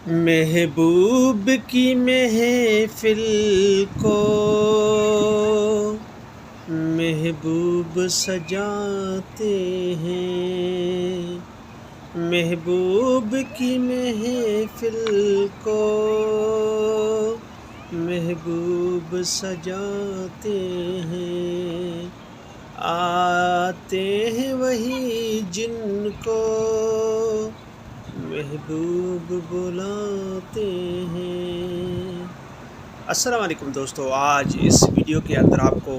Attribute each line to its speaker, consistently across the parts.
Speaker 1: محبوب کی محفل کو محبوب سجاتے ہیں، محبوب کی محفل کو محبوب سجاتے ہیں، آتے ہیں وہی جن کو محبوب بلاتے ہیں۔ السلام علیکم دوستو، آج اس ویڈیو کے اندر آپ کو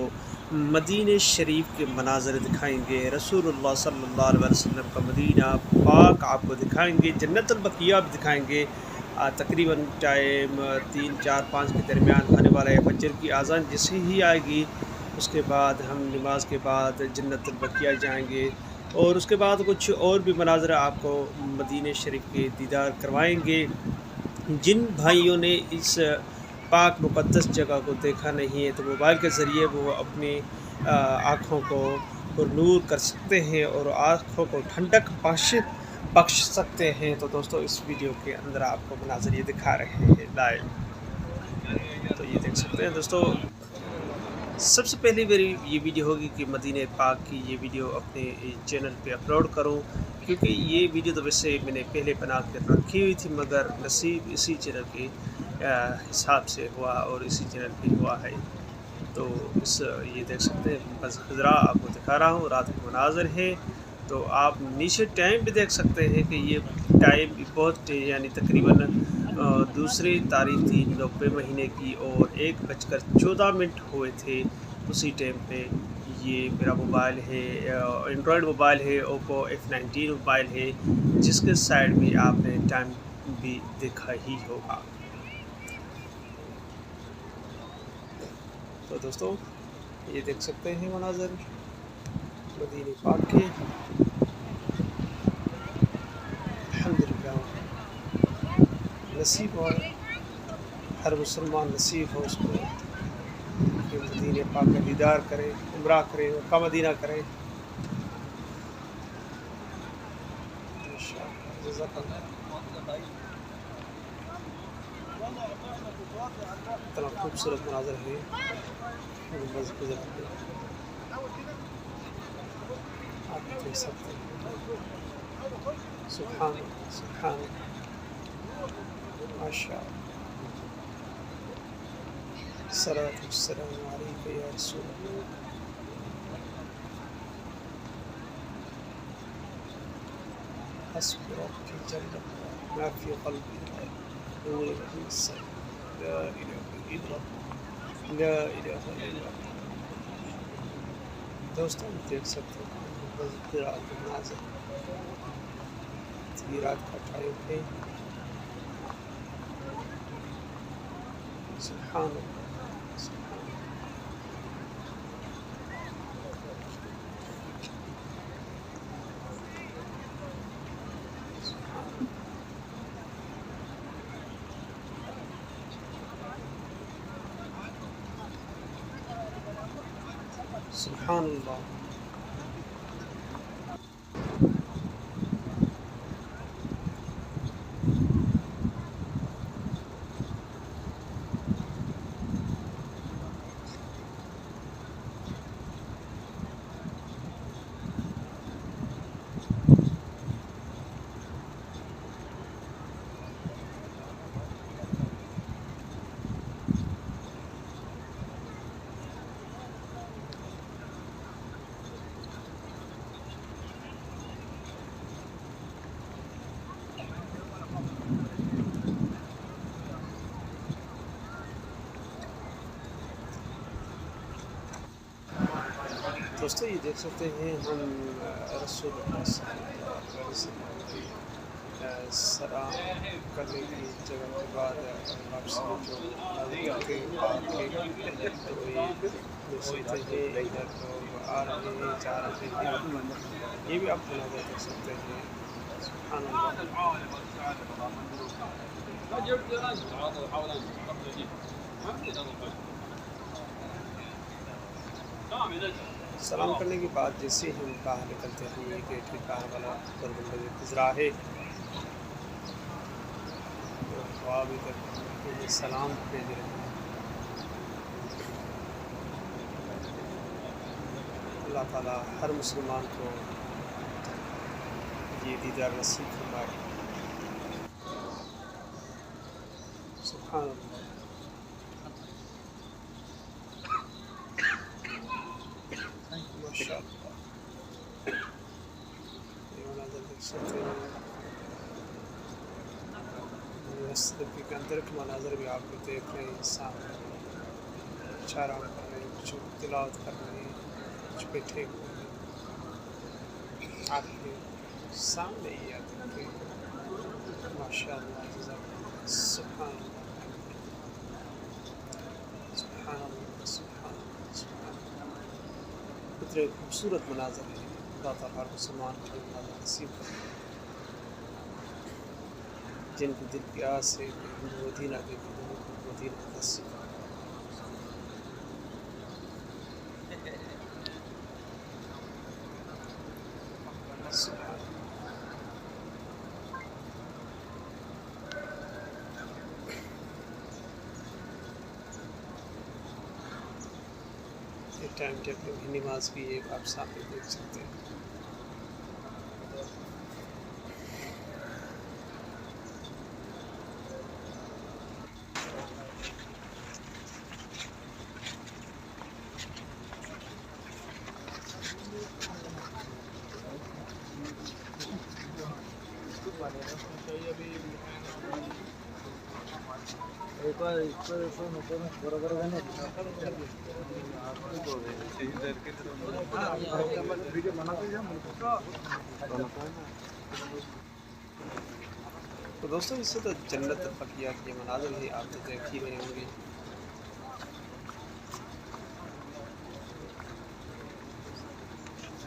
Speaker 1: مدینہ شریف کے مناظر دکھائیں گے، رسول اللہ صلی اللہ علیہ وسلم کا مدینہ پاک آپ کو دکھائیں گے، جنت البقیع بھی دکھائیں گے۔ تقریباً ٹائم 3، 4، 5 کے درمیان ہونے والا ہے۔ فجر کی اذان جیسے ہی آئے گی اس کے بعد ہم نماز کے بعد جنت البقیع جائیں گے، اور اس کے بعد کچھ اور بھی مناظر آپ کو مدینہ شریف کے دیدار کروائیں گے۔ جن بھائیوں نے اس پاک مقدس جگہ کو دیکھا نہیں ہے تو موبائل کے ذریعے وہ اپنی آنکھوں کو نور کر سکتے ہیں اور آنکھوں کو ٹھنڈک بخش سکتے ہیں۔ تو دوستو اس ویڈیو کے اندر آپ کو مناظر یہ دکھا رہے ہیں لائیو، تو یہ دیکھ سکتے ہیں دوستو۔ سب سے پہلی میری یہ ویڈیو ہوگی کہ مدینہ پاک کی یہ ویڈیو اپنے چینل پہ اپلوڈ کروں، کیونکہ یہ ویڈیو تو ویسے میں نے پہلے بنا کر رکھی ہوئی تھی، مگر نصیب اسی چینل کے حساب سے ہوا اور اسی چینل پہ ہوا ہے۔ تو یہ دیکھ سکتے ہیں، بس خضرا آپ کو دکھا رہا ہوں، رات کے مناظر ہے۔ تو آپ نیچے ٹائم بھی دیکھ سکتے ہیں کہ یہ ٹائم بھی بہت یعنی تقریباً دوسری تاریخ تھی 90 مہینے کی اور 1:14 ہوئے تھے۔ اسی ٹائم پہ یہ میرا موبائل ہے، اینڈرائڈ موبائل ہے، اوپو F19 موبائل ہے، جس کے سائڈ میں آپ نے ٹائم بھی دیکھا ہی ہوگا۔ تو دوستو یہ دیکھ سکتے ہیں مناظر مدینہ پاک کے۔ الحمدللہ نصیب ہو، ہر مسلمان نصیب ہو اس کو کہ مدینہ پاک کا دیدار کرے، عمرہ کرے، مکہ مدینہ کرے۔ انشاءاللہ جزاک اللہ۔ اتنا خوبصورت مناظر ہے، بس گزرتے آپ دیکھ سکتے ہیں۔ سبحان اللہ، سبحان اللہ، ماشاء اللہ۔ الصلاۃ والسلام علیک یا رسول اللہ۔ حسبی ربی جل ما فی قلبی نور من السماء، لا الہ الا اللہ، لا الہ الا اللہ۔ دوستوں دیکھ سکتے ہیں بس رات کے مناظر، رات کا ٹائم ہے۔ سبحان اللہ، سبحان اللہ۔ سبحان اللہ۔ دوستو یہ دیکھ سکتے ہیں ہم رسول اللہ صلی اللہ علیہ وسلم کی سلام کرنے کی جگہ کے بعد واپسی جو کرتے ہیں، تو یہ دیکھ سکتے ہیں ادھر لوگ آ رہے ہیں، جا رہے ہیں، یہ بھی آپ مناظر دیکھ سکتے ہیں۔ سبحان اللہ۔ سلام کرنے کے بعد جیسے ہم باہر نکلتے ہیں، یہ گیٹ کے باہر والا گربنڈ خضرا ہے، آپ ادھر سلام بھیج رہے ہیں. اللہ تعالیٰ ہر مسلمان کو یہ دیدار نصیب فرمائے. سبحان اللہ. ماشاء اللہ. یہ مناظر دیکھ سکتے ہیں. مسجد کے اندر کے مناظر بھی آپ کو دیکھ رہے ہیں. سامنے کچھ آرام کر رہے ہیں, کچھ تلاوت کر رہے ہیں, کچھ بیٹھے ہوئے ہیں. آپ کے سامنے ہی آتے ہیں. ماشاء اللہ. سبحان اللہ. سبحان اللہ. سبحان اللہ. سبحان اللہ. اتنے خوبصورت مناظر ہیں. اللہ تعالیٰ ہر مسلمان کو مناظر نصیب کرے. جن کو دل کی آس سے مدینہ دیکھے ان کو مدینہ نصیب کرے. سبحان اللہ. یہ ٹائم ٹیبل کی نماز بھی ایک آپ سامنے دیکھ سکتے ہیں. تو دوستوں اس سے تو جنت البقیہ کے مناظر ہی آپ تو دیکھ ہی رہے ہوں گے.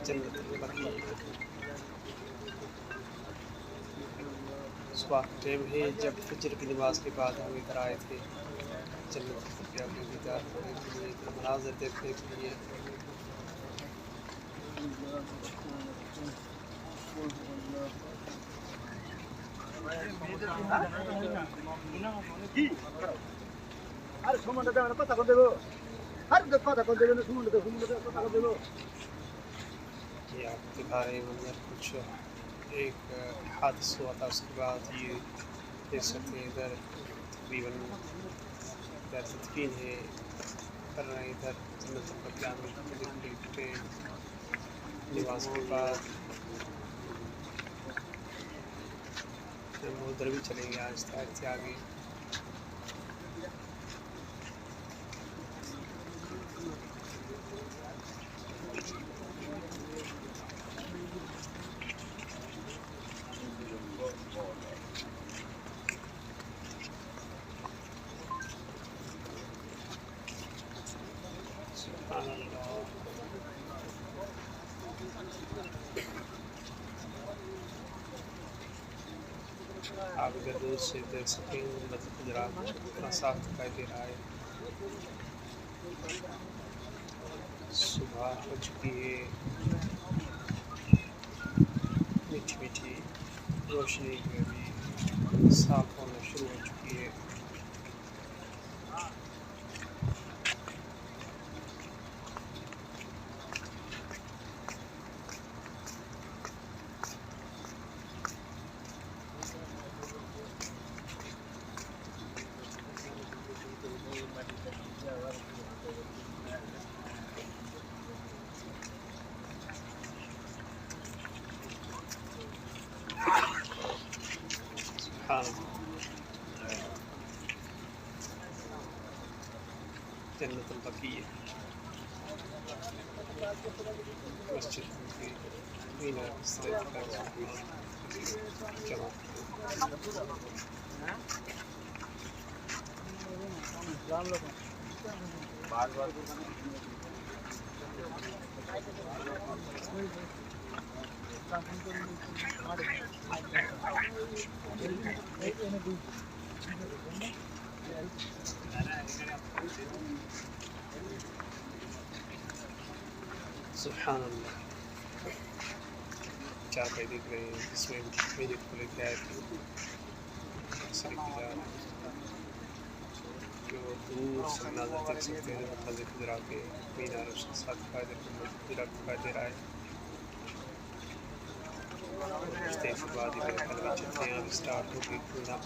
Speaker 1: جنت البقیہ صبح کا ٹائم ہے جب فجر کی نماز کے بعد ہم ادھر آئے تھے جنت البقیہ کے دیدار کرنے کے لیے, مناظر دیکھنے کے لیے. یہ آپ دکھا رہے ہیں منظر کچھ ایک حادثہ ہوا تھا, اس کے بعد یہ دیکھ سکتے ہیں ادھر تقریباً ادھر تدفین ہے کر رہے ہیں. ادھر جنت البقیہ میں بیٹھے نماز کے بعد ہم ادھر بھی چلیں گے آہستہ آہستہ آگے. سبحان اللہ. آپ اگر دور سے دیکھ سکیں جنت الحجرات اتنا صاف دکھائی دے رہا ہے. صبح ہو چکی ہے, میٹھی میٹھی روشنی جو بھی صاف ہونا شروع ہو چکی ہے. سبحان اللہ. جنت البقیہ مسجد کی مینار اس طرح جمع. سبحان اللہ. چار پہ دیکھ رہے ہیں جس میں میوزک کو لے کے آئے تھے. کہ وہ دور سے مناظر دیکھ سکتے ہیں. مسجد خضرا کے مینار اس کے ساتھ دکھائی دے رہا ہے. کچھ دیر کے بعد ہی میرے خیال میں چھتریاں بھی اسٹارٹ ہوگی کھلنا.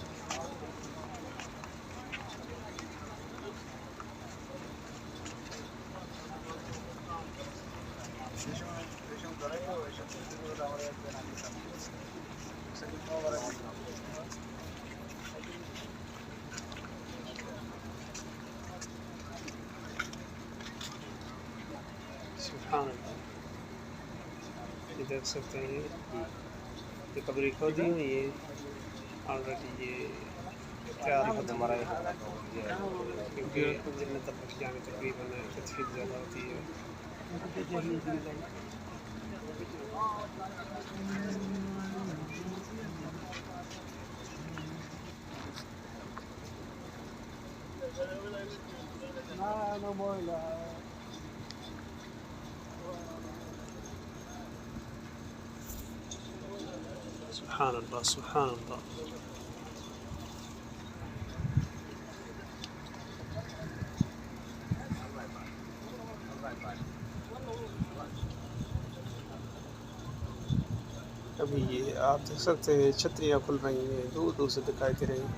Speaker 1: سبحان اللہ. یہ دیکھ سکتے ہیں یہ قبری کھودی ہوئی ہے آلریڈی. یہ تیار ہمارا کیونکہ جنت تک جانے تقریباً 30 زیادہ ہوتی ہے. سبحان اللہ سبحان اللہ. ابھی یہ آپ دیکھ سکتے ہیں چھتریاں کھل رہی ہیں, دور دور سے دکھائی دے رہی ہیں.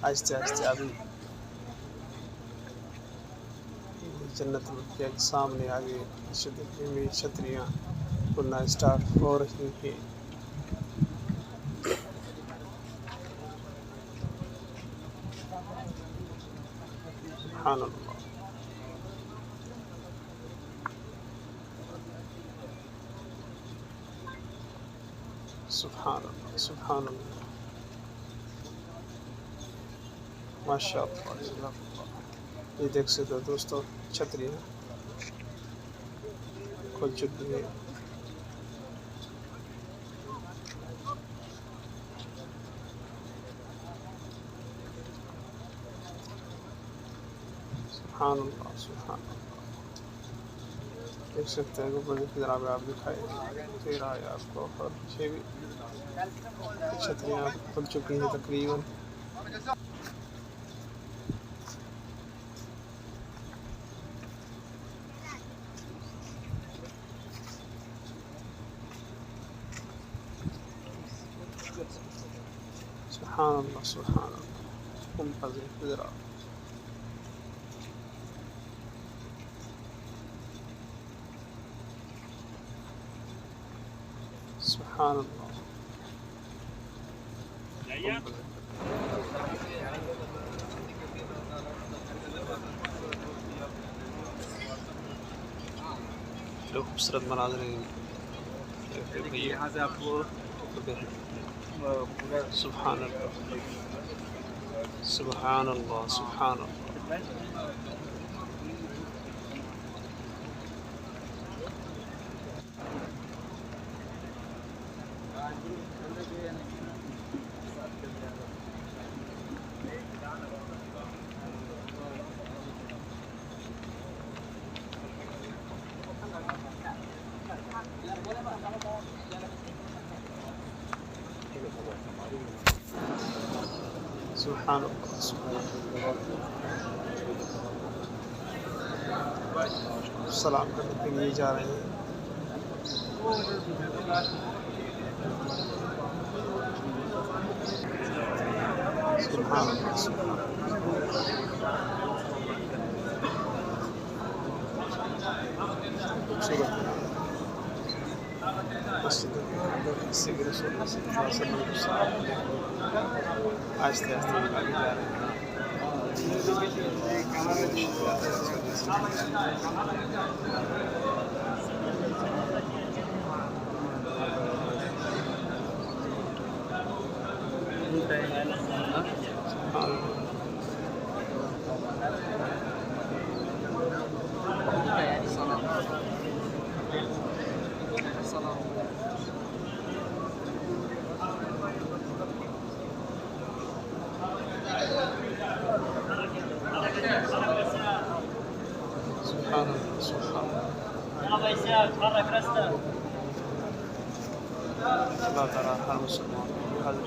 Speaker 1: آہستہ آہستہ ابھی جنت کے سامنے آگے دیکھنے میں چھتریاں کھلنا اسٹارٹ ہو رہی ہیں. سبحان اللہ. سبحان اللہ سبحان اللہ. ماشاء اللہ. یہ دیکھ سکتے ہو دوستو چھتریاں کھل چکی ہے. سبحان اللہ سبحان اللہ. دیکھ سکتے ہیں اوپر ذرا بھی آپ دکھائی دے رہا ہے آپ کو, اور پیچھے بھی چھتریاں کھل چکی ہیں تقریباً. سبحان اللہ سبحان اللہ. منتظر خضرا. سبحان اللہ. جو خوبصورت مناظر ہیں یہاں سے آپ کو. سبحان اللہ سبحان اللہ سبحان اللہ. سبحان اللہ سبحان اللہ. سلام کرنے کے لیے جا رہے ہیں. سبحان اللہ سبحان اللہ. مسجد سے رسول اللہ صلی اللہ علیہ وسلم آہستہ آہستہ آگے جا رہے ہیں. اللہ تعالیٰ ہر مسلمان کی حاضر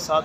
Speaker 1: 7